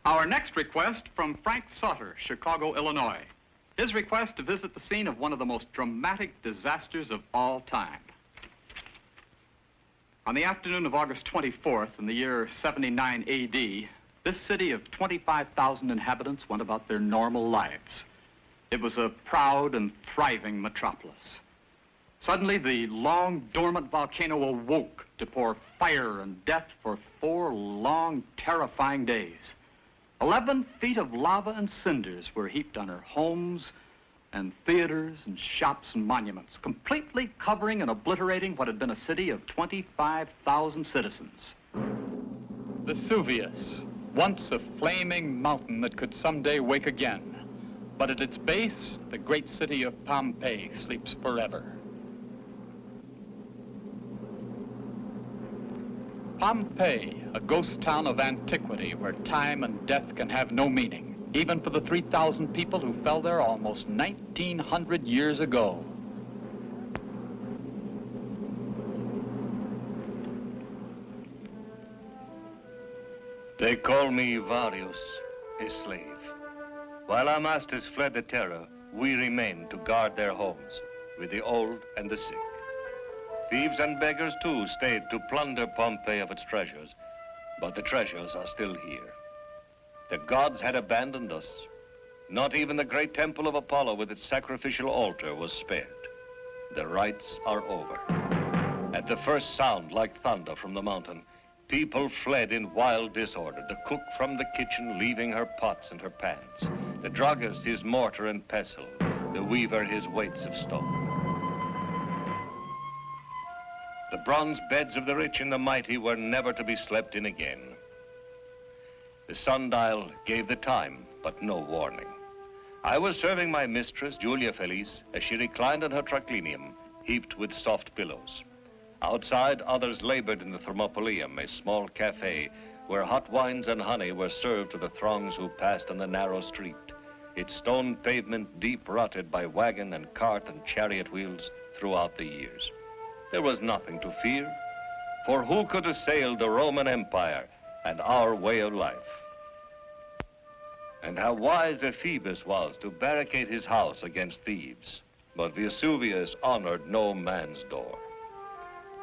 Our next request from Frank Sutter, Chicago, Illinois. His request to visit the scene of one of the most dramatic disasters of all time. On the afternoon of August 24th in the year 79 A.D., this city of 25,000 inhabitants went about their normal lives. It was a proud and thriving metropolis. Suddenly, the long dormant volcano awoke to pour fire and death for 4 long, terrifying days. 11 feet of lava and cinders were heaped on her homes and theaters and shops and monuments, completely covering and obliterating what had been a city of 25,000 citizens. Vesuvius, once a flaming mountain that could someday wake again. But at its base, the great city of Pompeii sleeps forever. Pompeii, a ghost town of antiquity where time and death can have no meaning, even for the 3,000 people who fell there almost 1,900 years ago. They call me Varius, a slave. While our masters fled the terror, we remained to guard their homes with the old and the sick. Thieves and beggars, too, stayed to plunder Pompeii of its treasures, but the treasures are still here. The gods had abandoned us. Not even the great temple of Apollo with its sacrificial altar was spared. The rites are over. At the first sound like thunder from the mountain, people fled in wild disorder, the cook from the kitchen leaving her pots and her pans, the druggist his mortar and pestle, the weaver his weights of stone. The bronze beds of the rich and the mighty were never to be slept in again. The sundial gave the time, but no warning. I was serving my mistress, Julia Felice, as she reclined on her triclinium, heaped with soft pillows. Outside, others labored in the Thermopolium, a small cafe where hot wines and honey were served to the throngs who passed on the narrow street, its stone pavement deep rutted by wagon and cart and chariot wheels throughout the years. There was nothing to fear, for who could assail the Roman Empire and our way of life? And how wise Phoebus was to barricade his house against thieves. But Vesuvius honored no man's door.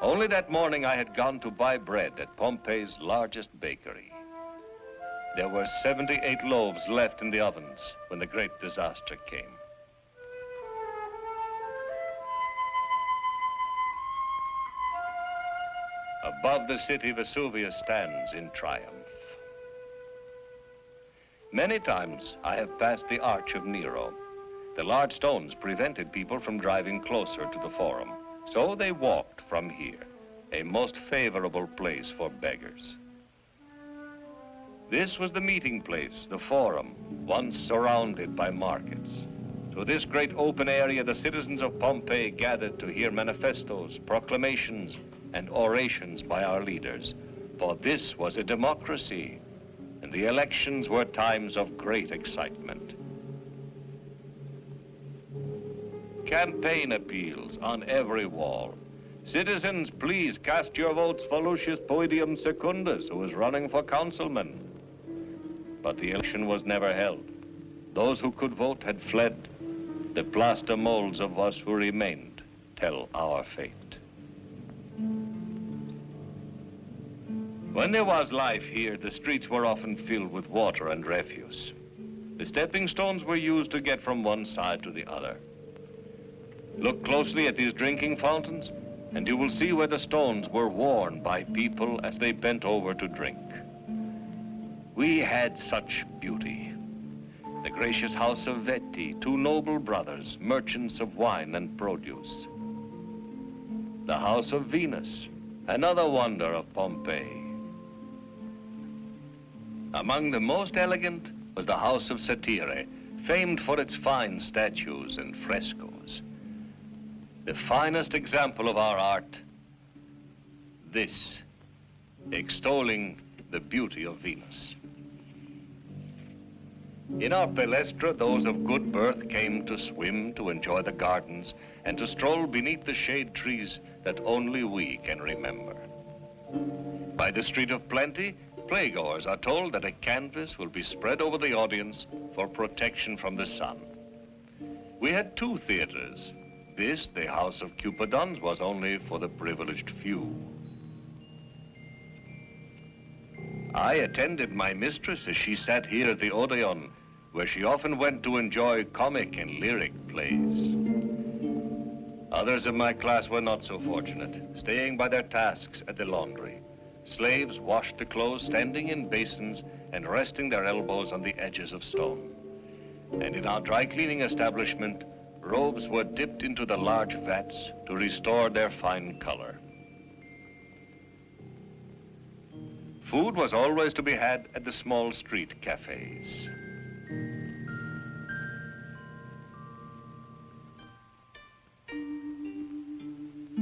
Only that morning I had gone to buy bread at Pompeii's largest bakery. There were 78 loaves left in the ovens when the great disaster came. Above the city, Vesuvius stands in triumph. Many times I have passed the Arch of Nero. The large stones prevented people from driving closer to the Forum, so they walked from here, a most favorable place for beggars. This was the meeting place, the Forum, once surrounded by markets. To this great open area, the citizens of Pompeii gathered to hear manifestos, proclamations, and orations by our leaders, for this was a democracy, and the elections were times of great excitement. Campaign appeals on every wall. Citizens, please cast your votes for Lucius Poidium Secundus, who is running for councilman. But the election was never held. Those who could vote had fled. The plaster molds of us who remained tell our fate. When there was life here, the streets were often filled with water and refuse. The stepping stones were used to get from one side to the other. Look closely at these drinking fountains, and you will see where the stones were worn by people as they bent over to drink. We had such beauty. The gracious house of Vetti, 2 noble brothers, merchants of wine and produce. The house of Venus, another wonder of Pompeii. Among the most elegant was the house of Satire, famed for its fine statues and frescoes. The finest example of our art, this, extolling the beauty of Venus. In our palestra, those of good birth came to swim, to enjoy the gardens, and to stroll beneath the shade trees that only we can remember. By the street of plenty, playgoers are told that a canvas will be spread over the audience for protection from the sun. We had 2 theaters. This, the House of Cupidons, was only for the privileged few. I attended my mistress as she sat here at the Odeon, where she often went to enjoy comic and lyric plays. Others of my class were not so fortunate, staying by their tasks at the laundry. Slaves washed the clothes standing in basins and resting their elbows on the edges of stone. And in our dry cleaning establishment, robes were dipped into the large vats to restore their fine color. Food was always to be had at the small street cafes.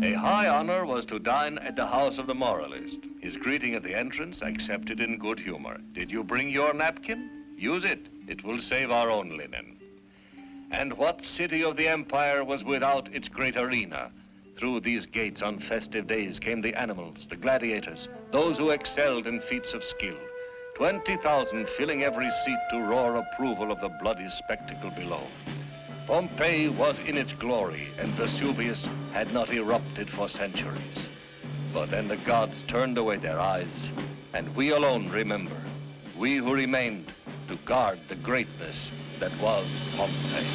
A high honor was to dine at the house of the moralist. His greeting at the entrance accepted in good humor. Did you bring your napkin? Use it. It will save our own linen. And what city of the empire was without its great arena? Through these gates on festive days came the animals, the gladiators, those who excelled in feats of skill. 20,000 filling every seat to roar approval of the bloody spectacle below. Pompeii was in its glory, and Vesuvius had not erupted for centuries. But then the gods turned away their eyes, and we alone remember, we who remained to guard the greatness that was Pompeii.